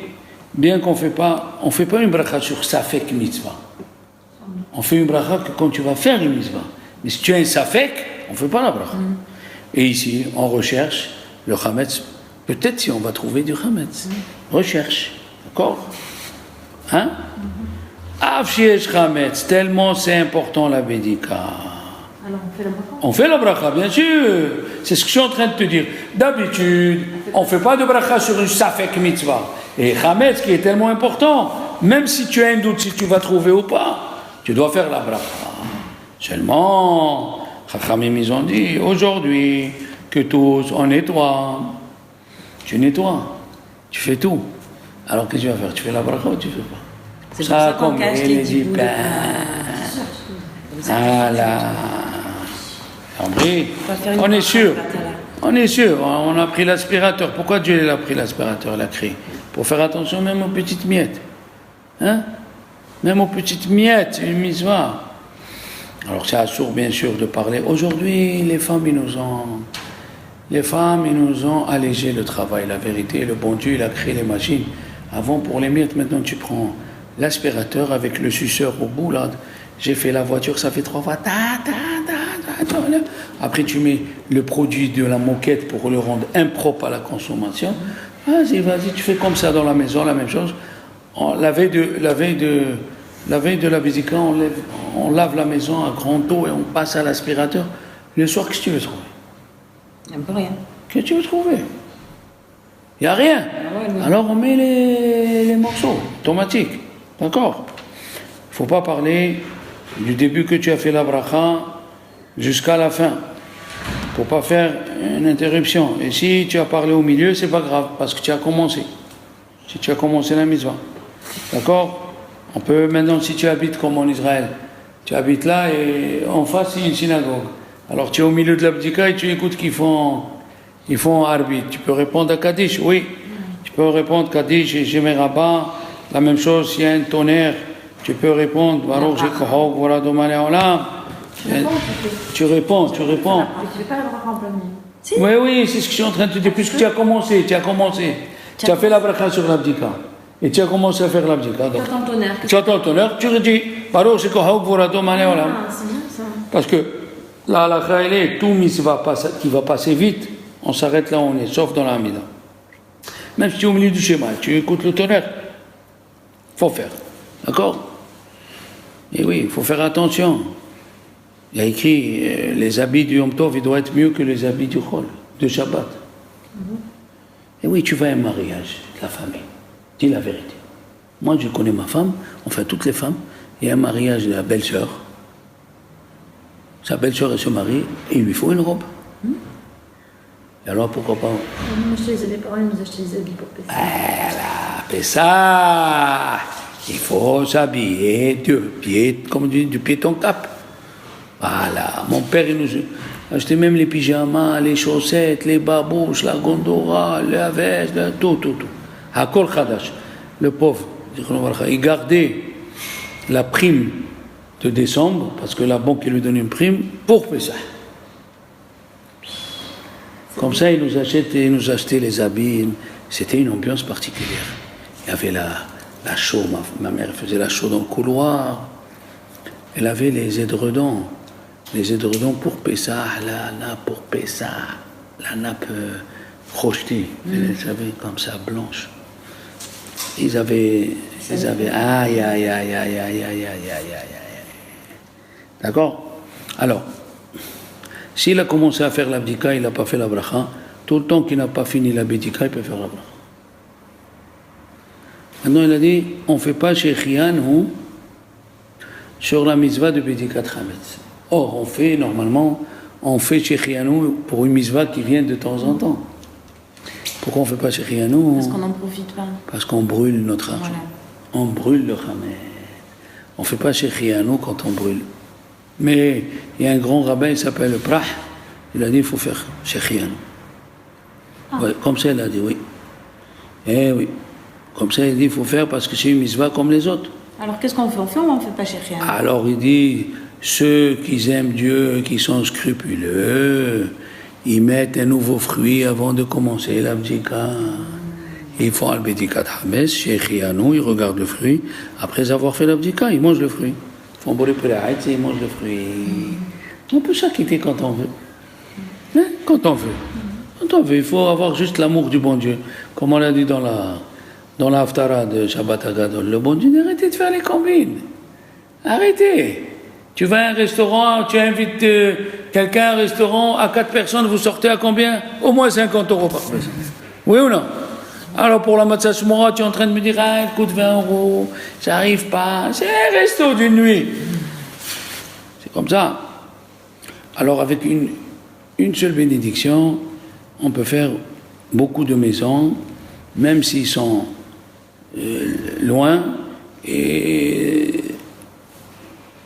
bien qu'on ne fait pas une bracha sur Safek mitzvah. On fait une bracha que quand tu vas faire une mitzvah. Mais si tu as un Safek, on ne fait pas la bracha. Et ici, on recherche le Hametz. Peut-être si on va trouver du Hametz. Recherche. D'accord? Hein? Afshiesh Chametz, tellement c'est important la Bédika. Alors on fait la bracha. On fait la bracha, bien sûr. C'est ce que je suis en train de te dire. D'habitude, on ne fait pas de bracha sur une safek mitzvah. Et Chametz qui est tellement important, même si tu as un doute si tu vas trouver ou pas, tu dois faire la bracha. Seulement, Chachamim ils ont dit, aujourd'hui, que tous on nettoie. Tu nettoies, tu fais tout. Alors qu'est-ce que tu vas faire? Tu fais la bracha ou tu fais pas? C'est pour ça qu'on cache les 10 bouts de pain. Voilà. On est sûr. On est sûr. On a pris l'aspirateur. Pourquoi Dieu a pris l'aspirateur, l'a créé? Pour faire attention même aux petites miettes. Hein? Même aux petites miettes, une mitzvah. Alors c'est assourd bien sûr de parler. Aujourd'hui, les femmes, ils nous ont allégé le travail. La vérité, le bon Dieu, il a créé les machines. Avant, pour les miettes, maintenant tu prends l'aspirateur avec le suceur au bout, là. J'ai fait la voiture, ça fait 3 fois. Après, tu mets le produit de la moquette pour le rendre impropre à la consommation. Vas-y, tu fais comme ça dans la maison, la même chose. La veille de la Bédika, on lave la maison à grand eau et on passe à l'aspirateur. Le soir, qu'est-ce que tu veux trouver? Il n'y a rien. Qu'est-ce que tu veux trouver? Il n'y a rien. Alors on met les morceaux automatiques. D'accord? Il ne faut pas parler du début que tu as fait la bracha jusqu'à la fin. Il ne faut pas faire une interruption. Et si tu as parlé au milieu, c'est pas grave, parce que tu as commencé. Si tu as commencé la mitzvah. D'accord? On peut maintenant, si tu habites comme en Israël, tu habites là et en face, il y a une synagogue. Alors tu es au milieu de l'abdika et tu écoutes qu'ils font arbitre. Tu peux répondre à Kaddish, oui. Tu peux répondre Kaddish et Shemé Rabbah. La même chose, s'il y a un tonnerre, tu peux répondre Baruch Shekohok, voilà Domane Olam. Tu réponds. Tu fais pas la bracha en plein milieu. Oui, c'est ce que je suis en train de te dire. Puisque tu as commencé. Tu as fait la bracha sur l'abdika. Et tu as commencé à faire l'abdika. Tu attends le tonnerre, tu redis Baruch Shekohok, voilà Domane Olam. C'est bien ça. Parce que la halakha, elle est tout mitzvah qui va passer vite, on s'arrête là où on est, sauf dans la Hamida. Même si tu es au milieu du schéma, tu écoutes le tonnerre, faut faire. D'accord? Et oui, il faut faire attention. Il y a écrit, les habits du Yom Tov, ils doivent être mieux que les habits du Chol, de Shabbat. Et oui, tu vas à un mariage, la famille. Dis la vérité. Moi, je connais ma femme, enfin toutes les femmes, il y a un mariage de la belle-sœur. Sa belle-sœur, elle se marie, et il lui faut une robe. Et alors, pourquoi pas? Moi, je les parents, ils nous achetaient des habits pour Pessah. Voilà, Pessah. Il faut s'habiller du pied, comme on dit, du pied ton cap. Voilà. Mon père, il nous achetait même les pyjamas, les chaussettes, les babouches, la gondora, la veste, tout. Hakol Khadash. Le pauvre, il gardait la prime de décembre, parce que la banque lui donne une prime, pour Pessah. Comme ça, il nous achetait les habits. C'était une ambiance particulière. Il y avait la chaux, ma mère faisait la chaux dans le couloir. Elle avait les édredons pour Pessah, la nappe pour Pessah, la nappe crochetée, vous savez, comme ça, blanche. Ils avaient, aïe. D'accord? Alors, s'il a commencé à faire l'abdika, il n'a pas fait la bracha, tout le temps qu'il n'a pas fini la bédika, il peut faire la bracha. Maintenant, il a dit, on ne fait pas chez Chianu sur la mitzvah de bédikat chametz. Or, on fait chez Chianu pour une mitzvah qui vient de temps en temps. Pourquoi on ne fait pas chez Chianu? Parce qu'on n'en profite pas. Parce qu'on brûle notre argent. Voilà. On brûle le chametz. On ne fait pas chez Chianu quand on brûle. Mais il y a un grand rabbin, il s'appelle le Prah, il a dit il faut faire chez Chianu. Ouais, comme ça, il a dit oui. Eh oui. Comme ça, il dit il faut faire parce que c'est une mitzvah comme les autres. Alors qu'est-ce qu'on fait? On fait ou on ne fait pas chez Chianu? Alors il dit ceux qui aiment Dieu, qui sont scrupuleux, ils mettent un nouveau fruit avant de commencer l'abdika. Ils font l'abdika Hametz chez Chianu, ils regardent le fruit. Après avoir fait l'abdika, ils mangent le fruit. Ils font bourré préhaït et ils mangent le fruit. On peut s'acquitter quand on veut. Hein? Quand on veut. Quand on veut, il faut avoir juste l'amour du bon Dieu. Comme on l'a dit dans dans la Haftara de Shabbat Hagadol, le bon Dieu, arrêtez de faire les combines. Arrêtez. Tu vas à un restaurant, tu invites quelqu'un à un restaurant, à 4 personnes, vous sortez à combien? Au moins 50 € par personne. Oui ou non? Alors pour la Matzah Shmora, tu es en train de me dire, ah, elle coûte 20 €, j'arrive pas. C'est un resto d'une nuit. C'est comme ça. Alors avec une seule bénédiction, on peut faire beaucoup de maisons, même s'ils sont loin, et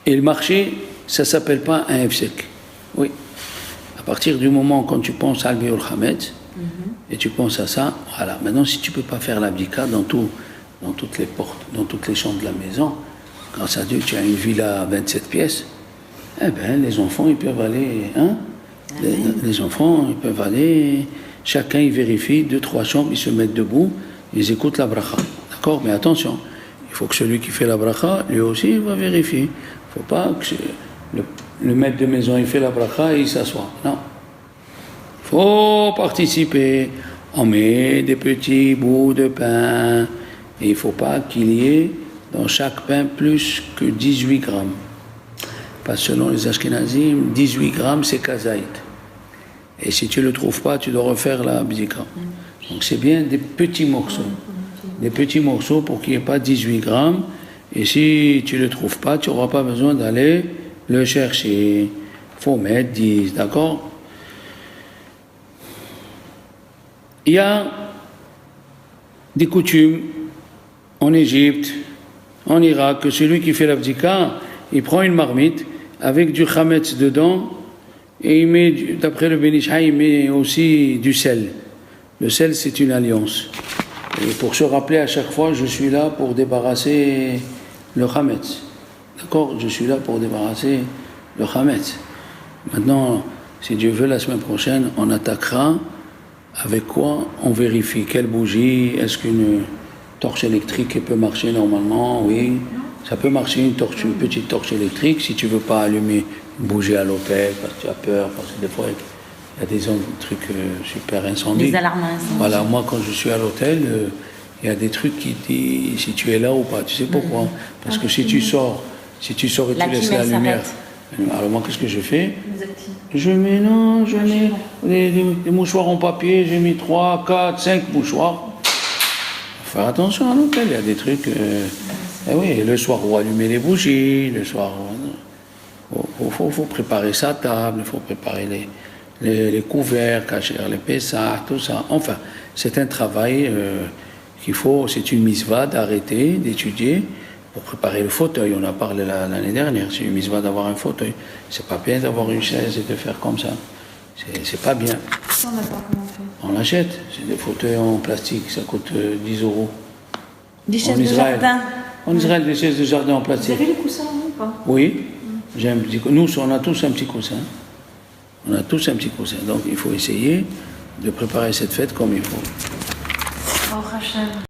le marché, ça ne s'appelle pas un hefsek. Oui. À partir du moment quand tu penses à Al-Bi'ul Hametz, et tu penses à ça, voilà. Maintenant, si tu ne peux pas faire l'abdika dans toutes les portes, dans toutes les chambres de la maison, grâce à Dieu, tu as une villa à 27 pièces, eh bien, les enfants, ils peuvent aller, hein? Les enfants, ils peuvent aller, chacun, il vérifie, 2-3 chambres, ils se mettent debout, ils écoutent la bracha. D'accord? Mais attention, il faut que celui qui fait la bracha, lui aussi, il va vérifier. Il ne faut pas que le maître de maison, il fait la bracha et il s'assoit. Non. Il faut participer. On met des petits bouts de pain. Et il ne faut pas qu'il y ait dans chaque pain plus que 18 grammes. Parce que selon les Ashkenazim, 18 grammes, c'est kazaït. Et si tu ne le trouves pas, tu dois refaire la bdika. Donc c'est bien des petits morceaux. Des petits morceaux pour qu'il n'y ait pas 18 grammes. Et si tu ne le trouves pas, tu n'auras pas besoin d'aller le chercher. Il faut mettre 10, d'accord? Il y a des coutumes en Égypte, en Irak, que celui qui fait l'abdika, il prend une marmite avec du chametz dedans et il met, d'après le Ben Ish Chai, il met aussi du sel. Le sel, c'est une alliance. Et pour se rappeler à chaque fois, je suis là pour débarrasser le chametz. D'accord? Je suis là pour débarrasser le chametz. Maintenant, si Dieu veut, la semaine prochaine, on attaquera. Avec quoi on vérifie? Quelle bougie? Est-ce qu'une torche électrique peut marcher normalement? Oui. Ça peut marcher une petite torche électrique si tu ne veux pas allumer une bougie à l'hôtel parce que tu as peur, parce que des fois il y a des trucs super incendies. Des alarmes incendies. Voilà, moi quand je suis à l'hôtel, il y a des trucs qui disent si tu es là ou pas. Tu sais pourquoi? Parce que si tu sors et tu laisses la lumière. Alors moi qu'est-ce que je fais? Je mets des mouchoirs en papier, j'ai mis 3, 4, 5 mouchoirs. Faut faire attention à l'hôtel, il y a des trucs. Eh oui, le soir on va allumer les bougies, le soir faut préparer sa table, il faut préparer les couverts, cacher les pessards, tout ça. Enfin, c'est un travail qu'il faut, c'est une misva d'arrêter, d'étudier. Pour préparer le fauteuil, on a parlé l'année dernière, c'est une misva d'avoir un fauteuil. C'est pas bien d'avoir une chaise et de faire comme ça. C'est pas bien. Ça, on n'a pas comment faire. On l'achète, c'est des fauteuils en plastique, ça coûte 10 €. Des chaises de jardin. En Israël, des chaises de jardin en plastique. Vous avez les coussins ou pas? Oui, nous on a tous un petit coussin. On a tous un petit coussin, donc il faut essayer de préparer cette fête comme il faut. Oh, Rachel.